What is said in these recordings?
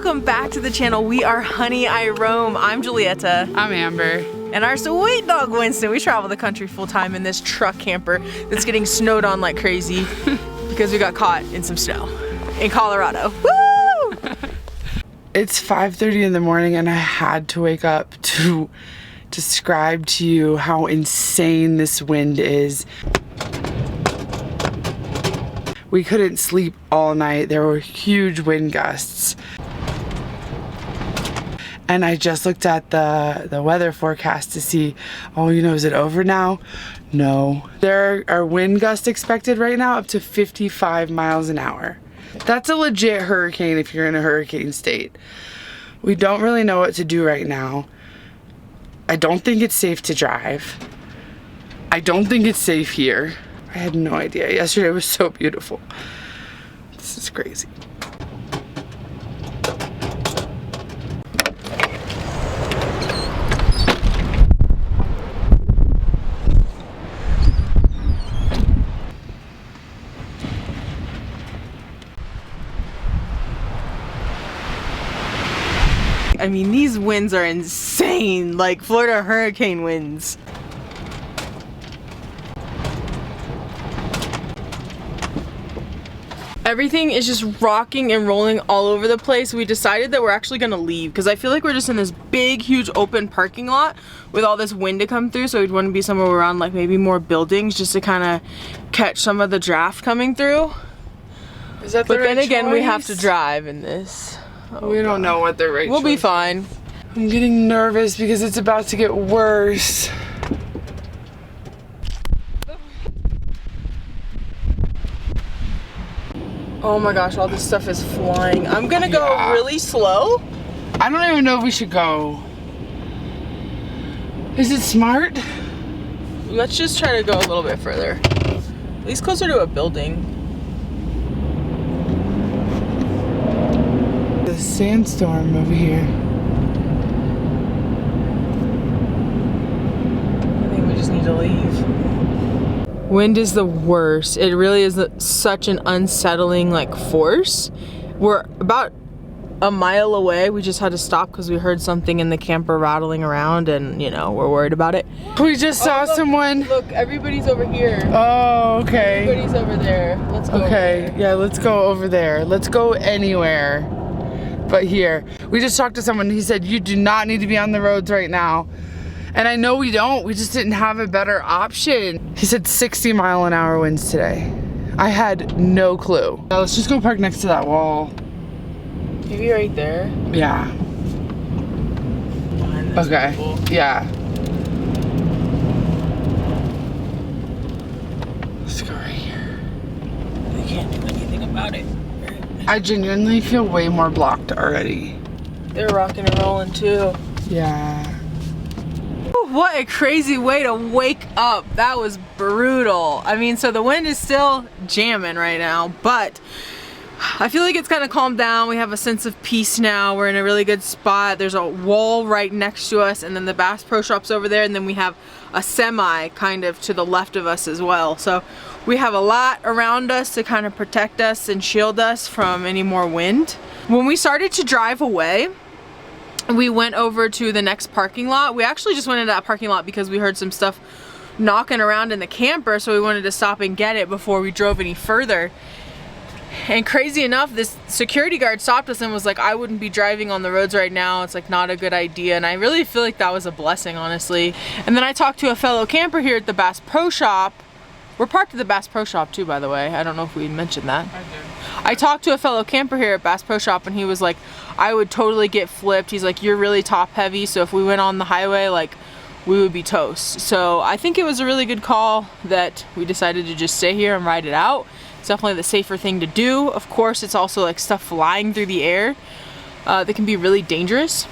welcome back to the channel. We are Honey, I Roam. I'm Giulietta. I'm Amber. And our sweet dog Winston. We travel the country full time in this truck camper that's getting snowed on like crazy because we got caught in some snow in Colorado. Woo! It's 5:30 in the morning and I had to wake up to describe to you how insane this wind is. We couldn't sleep all night. There were huge wind gusts. And I just looked at the weather forecast to see, oh, you know, is it over now? No. There are wind gusts expected right now up to 55 miles an hour. That's a legit hurricane if you're in a hurricane state. We don't really know what to do right now. I don't think it's safe to drive. I don't think it's safe here. I had no idea. Yesterday was so beautiful. This is crazy. I mean, these winds are insane, like Florida hurricane winds. Everything is just rocking and rolling all over the place. We decided that we're actually gonna leave because I feel like we're just in this big, huge open parking lot with all this wind to come through. So we'd want to be somewhere around like maybe more buildings just to kind of catch some of the draft coming through. Is that the But right then again, choice? we have to drive in this. We don't know what the right We'll be choice fine. is. I'm getting nervous because it's about to get worse. Oh my gosh, all this stuff is flying. I'm gonna go really slow. I don't even know if we should go. Is it smart? Let's just try to go a little bit further. At least closer to a building. The sandstorm over here. I think we just need to leave. Wind is the worst. It really is such an unsettling like force. We're about a mile away. We just had to stop because we heard something in the camper rattling around and, you know, we're worried about it. We just saw someone. Look, everybody's over here. Oh, okay. Everybody's over there. Let's go. Okay, over there. yeah, let's go over there. Let's go anywhere but here. We just talked to someone. He said, you do not need to be on the roads right now. And I know we don't. We just didn't have a better option. He said 60-mile-an-hour winds today. I had no clue. Now let's just go park next to that wall. Maybe right there. Yeah. Behind those Okay. people. Yeah. Let's go right here. They can't do anything about it. I genuinely feel way more blocked already. They're rocking and rolling too. Yeah. What a crazy way to wake up. That was brutal. I mean, so the wind is still jamming right now, but I feel like it's kind of calmed down. We have a sense of peace now. We're in a really good spot. There's a wall right next to us and then the Bass Pro Shop's over there and then we have a semi kind of to the left of us as well. So we have a lot around us to kind of protect us and shield us from any more wind. When we started to drive away, we went over to the next parking lot. We actually just went into that parking lot because we heard some stuff knocking around in the camper, so we wanted to stop and get it before we drove any further. And crazy enough, this security guard stopped us and was like, I wouldn't be driving on the roads right now. It's like not a good idea. And I really feel like that was a blessing, honestly. And then I talked to a fellow camper here at the Bass Pro Shop. We're parked at the Bass Pro Shop too, by the way. I don't know if we mentioned that. I do. I talked to a fellow camper here at Bass Pro Shop and he was like, I would totally get flipped. He's like, you're really top heavy, so if we went on the highway, like, we would be toast. So I think it was a really good call that we decided to just stay here and ride it out. It's definitely the safer thing to do. Of course, it's also like stuff flying through the air that can be really dangerous.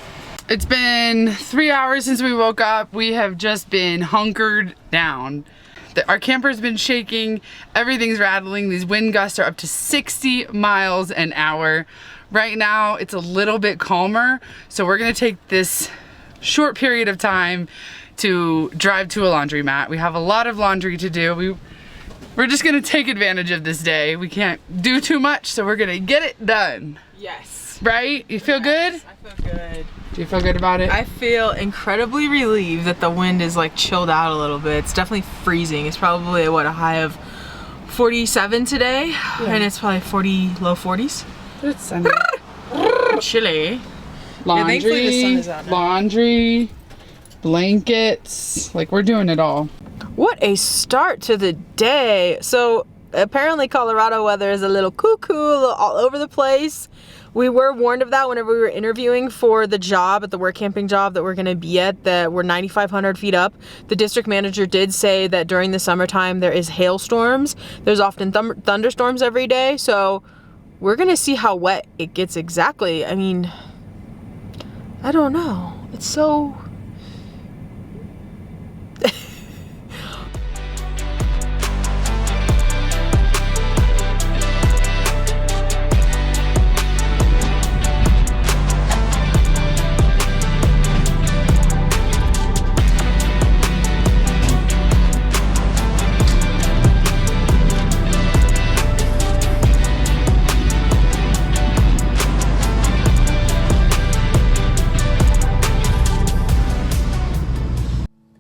It's been 3 hours since we woke up. We have just been hunkered down. Our camper's been shaking, everything's rattling. These wind gusts are up to 60 miles an hour. Right now, it's a little bit calmer, so we're gonna take this short period of time to drive to a laundromat. We have a lot of laundry to do. We're just gonna take advantage of this day. We can't do too much, so we're gonna get it done. Yes. Right? You feel good? I feel good. Do you feel good about it? I feel incredibly relieved that the wind is like chilled out a little bit. It's definitely freezing. It's probably what, a high of 47 today, and it's probably 40, low 40s. But it's sunny. Chilly. Laundry, Yeah, thankfully the sun is out now. laundry, blankets, like we're doing it all. What a start to the day. So apparently Colorado weather is a little cuckoo, a little all over the place. We were warned of that whenever we were interviewing for the job, at the work camping job that we're gonna be at, that we're 9,500 feet up. The district manager did say that during the summertime there is hailstorms. There's often thunderstorms every day, so we're gonna see how wet it gets exactly. I mean, I don't know. It's so...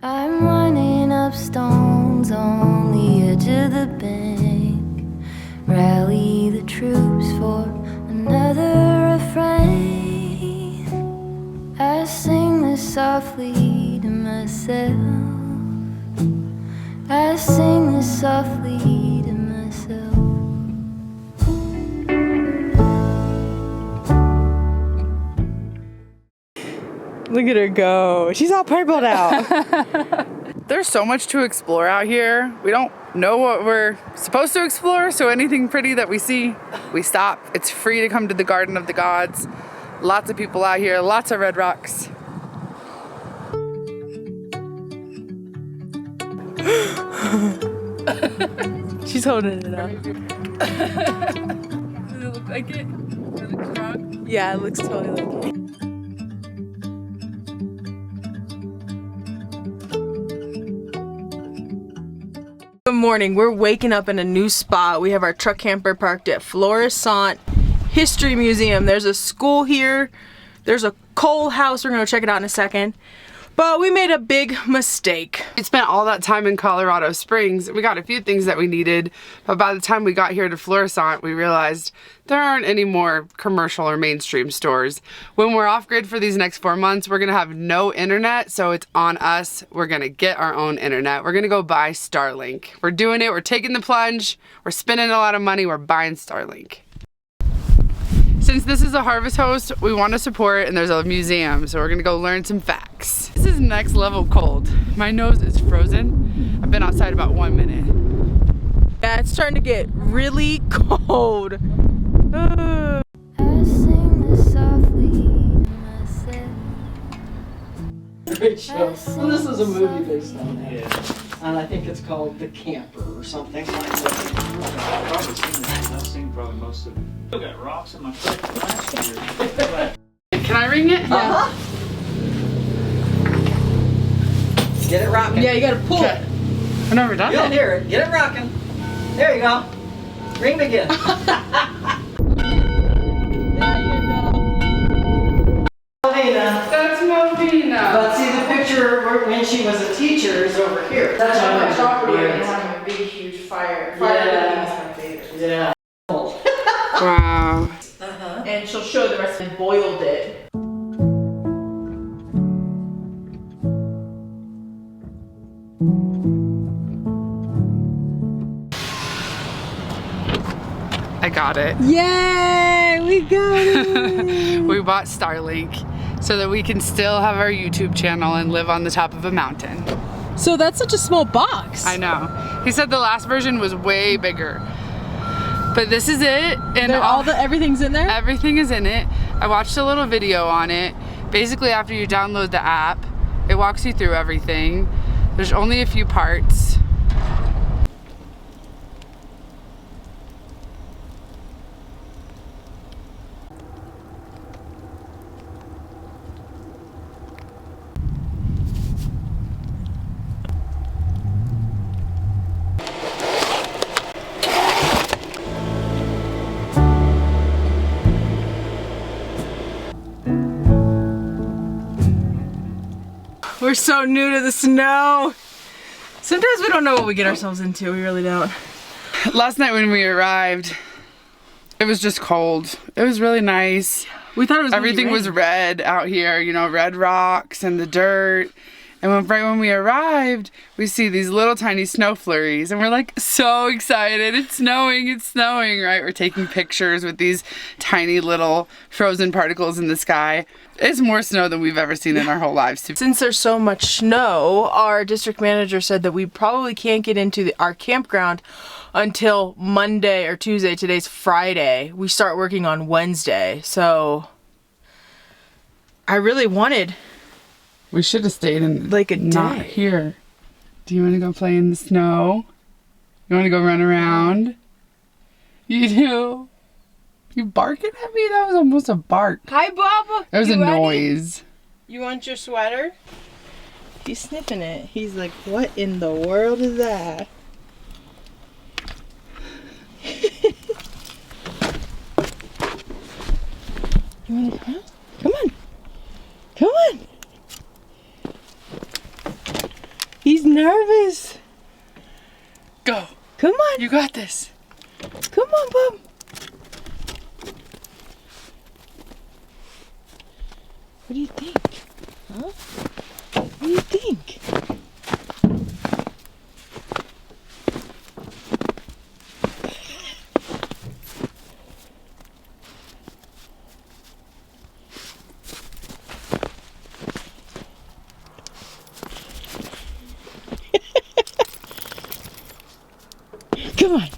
I'm running up stones on the edge of the bank. Rally the troops for another refrain. I sing this softly to myself. I sing this softly to myself. Look at her go. She's all purpled out. There's so much to explore out here. We don't know what we're supposed to explore, so anything pretty that we see, we stop. It's free to come to the Garden of the Gods. Lots of people out here, lots of red rocks. She's holding it up. Does it look like it? Does it look strong? Yeah, it looks totally like it. Good morning. We're waking up in a new spot. We have our truck camper parked at Florissant History Museum. There's a school here. There's a coal house. We're going to check it out in a second. But we made a big mistake. We spent all that time in Colorado Springs. We got a few things that we needed, but by the time we got here to Florissant, we realized there aren't any more commercial or mainstream stores. When we're off grid for these next 4 months, we're gonna have no internet, so it's on us. We're gonna get our own internet. We're gonna go buy Starlink. We're doing it, we're taking the plunge, we're spending a lot of money, we're buying Starlink. Since this is a harvest host, we want to support, and there's a museum, so we're gonna go learn some facts. This is next level cold. My nose is frozen. I've been outside about 1 minute. Yeah, it's starting to get really cold. I sing this softly to myself. Great show. Well, this is a movie based on that. Yeah. And I think it's called The Camper or something like that. I've probably seen that. I've seen probably most of it. I got rocks in my foot last year. Can I ring it? Uh-huh. Get it rocking. Yeah, you gotta pull it. I've never done You'll it. hear it. Get it rocking. There you go. Ring it again. Melvina. That's Melvina. But see, the picture when she was a teacher is over here. That's on my my property and Right. having a big, huge fire. Yeah. Fire is my favorite. Yeah. Wow. And she'll show the rest of it. Boiled it. I got it. Yay! We got it! We bought Starlink so that we can still have our YouTube channel and live on the top of a mountain. So that's such a small box. I know. He said the last version was way bigger. But this is it, and everything's in there? everything is in it. I watched a little video on it. Basically, after you download the app, it walks you through everything. There's only a few parts. We're so new to the snow. Sometimes we don't know what we get ourselves into. We really don't. Last night when we arrived, it was just cold. It was really nice. We thought it was everything was red out here, you know, red rocks and the dirt. And right when we arrived, we see these little tiny snow flurries and we're like so excited. It's snowing, right? We're taking pictures with these tiny little frozen particles in the sky. It's more snow than we've ever seen in our whole lives. Since there's so much snow, our district manager said that we probably can't get into our campground until Monday or Tuesday. Today's Friday. We start working on Wednesday. So I really wanted... We should have stayed in like a day. Not here. Do you want to go play in the snow? You want to go run around? You do? You barking at me? That was almost a bark. Hi, Bubba. That was You a ready? noise. You want your sweater? He's sniffing it. He's like, what in the world is that? You want to come? Come on. Come on. He's nervous. Go. Come on. You got this. Come on, Bub. What do you think? Huh? What do you think? Come on.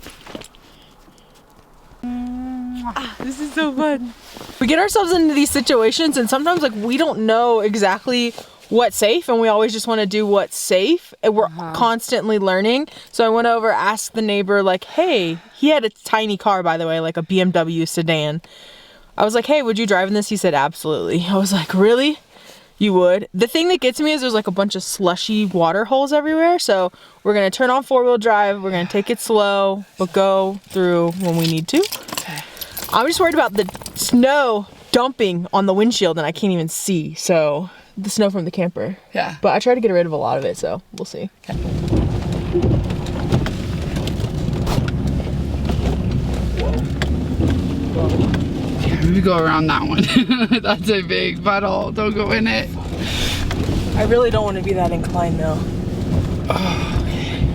This is so fun. We get ourselves into these situations and sometimes like we don't know exactly what's safe and we always just want to do what's safe and we're constantly learning. So I went over, asked the neighbor like, hey, he had a tiny car, by the way, like a BMW sedan. I was like, hey, would you drive in this? He said, absolutely. I was like, really? You would? The thing that gets me is there's like a bunch of slushy water holes everywhere. So we're going to turn on 4-wheel drive. We're going to take it slow, but go through when we need to. Okay. I'm just worried about the snow dumping on the windshield and I can't even see. So the snow from the camper. Yeah. But I tried to get rid of a lot of it, so we'll see. Okay. Yeah, maybe go around that one. That's a big puddle. Don't go in it. I really don't want to be that inclined though. Oh, okay.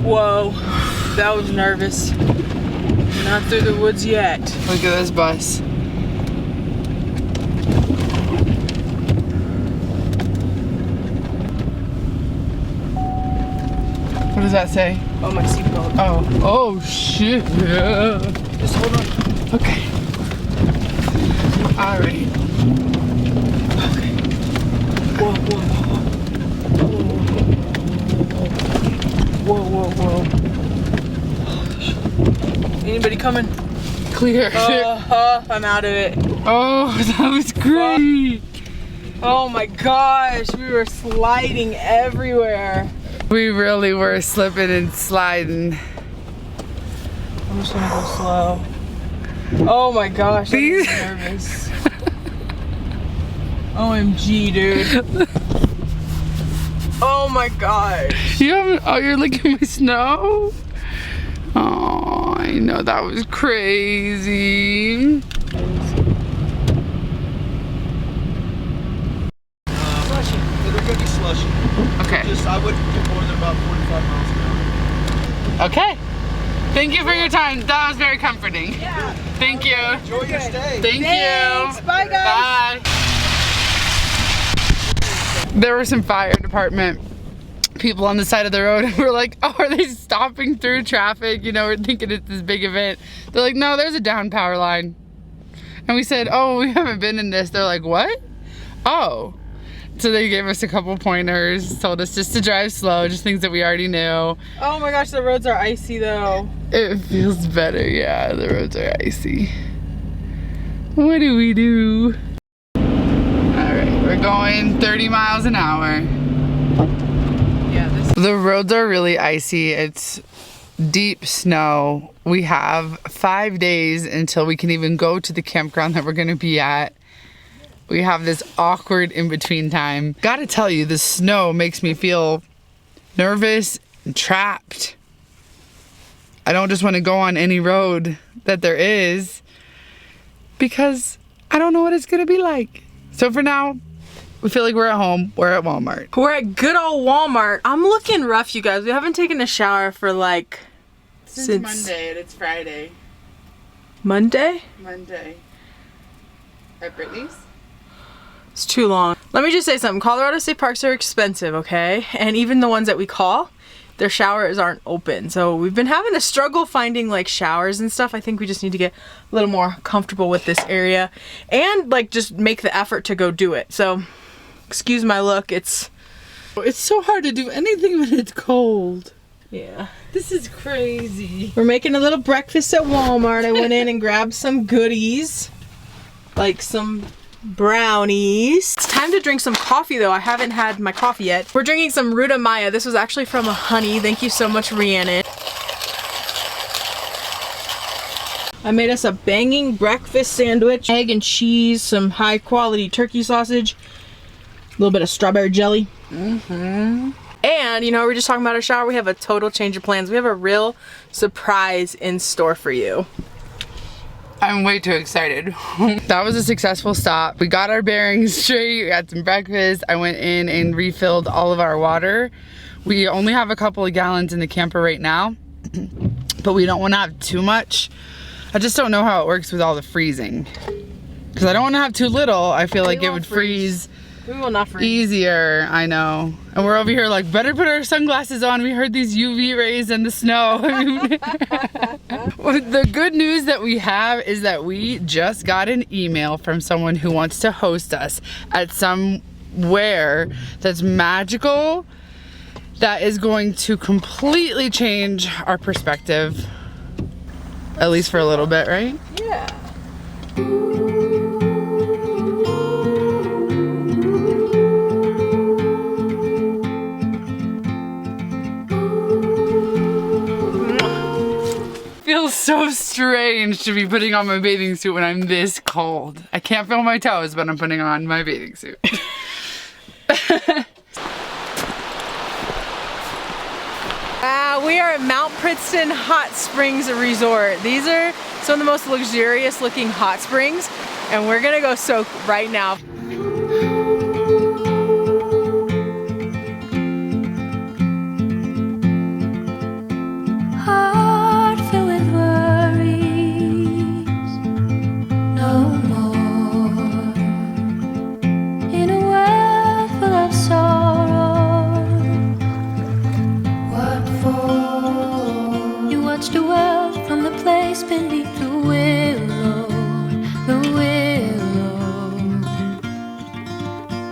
Whoa, that was nervous. Not through the woods yet. Look at this bus. What does that say? Oh, my seatbelt. Oh shit. Yeah. Just hold on. Okay. All right. Okay. Whoa, whoa, whoa. Whoa, whoa, whoa. Anybody coming? Clear. I'm out of it. Oh, that was great. Oh my gosh, we were sliding everywhere. We really were slipping and sliding. I'm just gonna go slow. Oh my gosh, I'm These- nervous. OMG, dude. Oh my gosh. You haven't, oh, you're licking my snow? Oh, I know, that was crazy. Slushy. They're gonna be slushy. Okay. Just, I wouldn't get more than about 45 miles an hour. Okay. Thank you for your time. That was very comforting. Yeah. Thank you. Enjoy your stay. Thank Thanks. you. Bye, guys. Bye. There were some fire department people on the side of the road and we're like, oh, are they stopping through traffic? You know, we're thinking it's this big event. They're like, no, there's a down power line. And we said, oh, we haven't been in this. They're like, what? Oh. So they gave us a couple pointers, told us just to drive slow, just things that we already knew. Oh my gosh, the roads are icy though. It feels better, yeah, the roads are icy. What do we do? All right, we're going 30 miles an hour. Yeah, this The The roads are really icy. It's deep snow. We have 5 days until we can even go to the campground that we're gonna be at. We have this awkward in-between time. Gotta tell you, the snow makes me feel nervous and trapped. I don't just want to go on any road that there is because I don't know what it's gonna be like. So for now, we feel like we're at home. We're at Walmart. We're at good old Walmart. I'm looking rough, you guys. We haven't taken a shower for like Since Monday and it's Friday. Monday? Monday. At Brittany's? It's too long. Let me just say something. Colorado State parks are expensive, okay? And even the ones that we call, their showers aren't open. So we've been having a struggle finding like showers and stuff. I think we just need to get a little more comfortable with this area and like just make the effort to go do it. So excuse my look. It's so hard to do anything when it's cold. yeah. This is crazy. We're making a little breakfast at Walmart. I went in and grabbed some goodies, like some brownies. It's time to drink some coffee though. I haven't had my coffee yet. We're drinking some Ruta Maya. This was actually from a honey. Thank you so much, Rhiannon. I made us a banging breakfast sandwich. Egg and cheese, some high quality turkey sausage, a little bit of strawberry jelly. And you know, we're just talking about our shower. We have a total change of plans. We have a real surprise in store for you. I'm way too excited. That was a successful stop. We got our bearings straight, we had some breakfast. I went in and refilled all of our water. We only have a couple of gallons in the camper right now, but we don't want to have too much. I just don't know how it works with all the freezing. Because I don't want to have too little. I feel like it would freeze. We will not freeze. Easier, I know. And we're over here like, better put our sunglasses on. We heard these UV rays and the snow. The good news that we have is that we just got an email from someone who wants to host us at somewhere that's magical, that is going to completely change our perspective. At least for a little bit, right? Yeah. Feels so strange to be putting on my bathing suit when I'm this cold. I can't feel my toes, but I'm putting on my bathing suit. We are at Mount Princeton Hot Springs Resort. These are some of the most luxurious looking hot springs, and we're gonna go soak right now. Heart filled with worries, no more. In a world full of sorrow, what for? You watch the world from the place beneath the willow, the willow.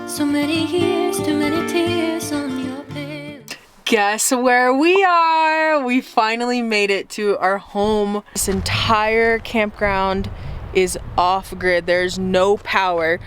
So many years, too many tears on your pillow. Guess where we are? We finally made it to our home. This entire campground is off grid. There's no power.